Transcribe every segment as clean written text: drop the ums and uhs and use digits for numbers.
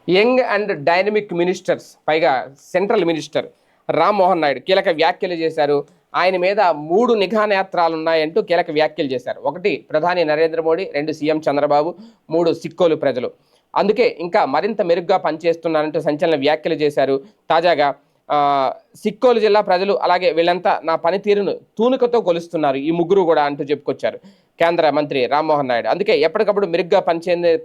Young and dynamic ministers, పైగా central minister Rammohan Naidu కీలక వ్యాఖ్యలు చేశారు. ఆయన మీద 3 నిఘా నేత్రాలు ఉన్నాయంటూ కీలక వ్యాఖ్యలు చేశారు. 1 ప్రధాని నరేంద్ర మోడీ, 2 సీఎం చంద్రబాబు, 3 సిక్కోలు ప్రజలు. అందుకే ఇంకా మరింత మెరుగ్గా పనిచేస్తున్నారంటూ సంచలన వ్యాఖ్యలు చేశారు. తాజాగా సిక్కోలు జిల్లా ప్రజలు అలాగే వీళ్ళంతా నా పనితీరును తూనికతో కొలుస్తున్నారు ఈ ముగ్గురు కూడా అంటూ చెప్పుకొచ్చారు కేంద్ర మంత్రి రామ్మోహన్ నాయుడు. అందుకే ఎప్పటికప్పుడు మెరుగ్గా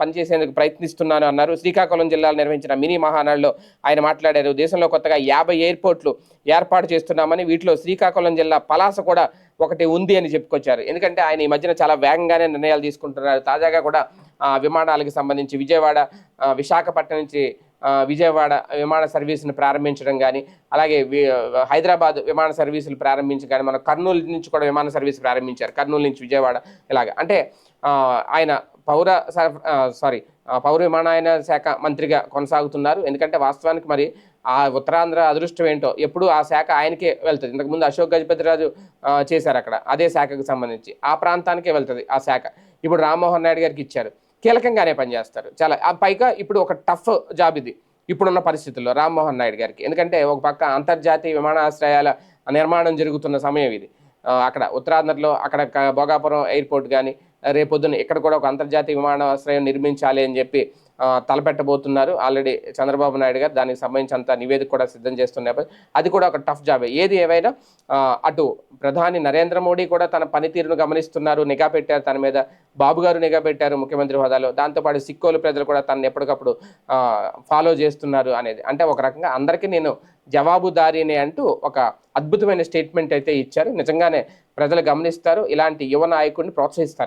పనిచేసేందుకు ప్రయత్నిస్తున్నాను అన్నారు. శ్రీకాకుళం జిల్లాలో నిర్వహించిన మినీ మహానాడులో ఆయన మాట్లాడారు. దేశంలో కొత్తగా 50 ఎయిర్పోర్ట్లు ఏర్పాటు చేస్తున్నామని, వీటిలో శ్రీకాకుళం జిల్లా పలాస కూడా ఒకటి ఉంది అని చెప్పుకొచ్చారు. ఎందుకంటే ఆయన ఈ మధ్యన చాలా వేగంగానే నిర్ణయాలు తీసుకుంటున్నారు. తాజాగా కూడా విమానాలకు సంబంధించి విజయవాడ, విశాఖపట్నం నుంచి విజయవాడ విమాన సర్వీసును ప్రారంభించడం కానీ, అలాగే హైదరాబాద్ విమాన సర్వీసులు ప్రారంభించడం కానీ, మన కర్నూలు నుంచి కూడా విమాన సర్వీసు ప్రారంభించారు. కర్నూలు నుంచి విజయవాడ ఇలాగ. అంటే ఆయన పౌర విమానయాన శాఖ మంత్రిగా కొనసాగుతున్నారు. ఎందుకంటే వాస్తవానికి మరి ఆ ఉత్తరాంధ్ర అదృష్టం ఏంటో, ఎప్పుడు ఆ శాఖ ఆయనకే వెళ్తుంది. ఇంతకుముందు అశోక్ గజపతిరాజు చేశారు అక్కడ, అదే శాఖకు సంబంధించి ఆ ప్రాంతానికే వెళ్తుంది ఆ శాఖ. ఇప్పుడు రామ్మోహన్ నాయుడు గారికి ఇచ్చారు. కీలకంగానే పనిచేస్తారు చాలా. పైగా ఇప్పుడు ఒక టఫ్ జాబ్ ఇది ఇప్పుడున్న పరిస్థితుల్లో రామ్మోహన్ నాయుడు గారికి. ఎందుకంటే ఒక పక్క అంతర్జాతీయ విమానాశ్రయాల నిర్మాణం జరుగుతున్న సమయం ఇది. అక్కడ ఉత్తరాంధ్రలో అక్కడ భోగాపురం ఎయిర్పోర్ట్ కానీ, రేపొద్దున ఇక్కడ కూడా ఒక అంతర్జాతీయ విమానాశ్రయం నిర్మించాలి అని చెప్పి తలపెట్టబోతున్నారు. ఆల్రెడీ చంద్రబాబు నాయుడు గారు దానికి సంబంధించినంత నివేదిక కూడా సిద్ధం చేస్తున్నారు. అది కూడా ఒక టఫ్ జాబే. ఏది ఏమైనా అటు ప్రధాని నరేంద్ర మోడీ కూడా తన పనితీరును గమనిస్తున్నారు, నిఘా పెట్టారు తన మీద. బాబు గారు నిఘా పెట్టారు ముఖ్యమంత్రి హోదాలో. దాంతోపాటు సిక్కోలు ప్రజలు కూడా తనను ఎప్పటికప్పుడు ఫాలో చేస్తున్నారు అనేది. అంటే ఒక రకంగా అందరికీ నేను జవాబుదారీనే అంటూ ఒక అద్భుతమైన స్టేట్మెంట్ అయితే ఇచ్చారు. నిజంగానే ప్రజలు గమనిస్తారు, ఇలాంటి యువ నాయకుడిని ప్రోత్సహిస్తారు.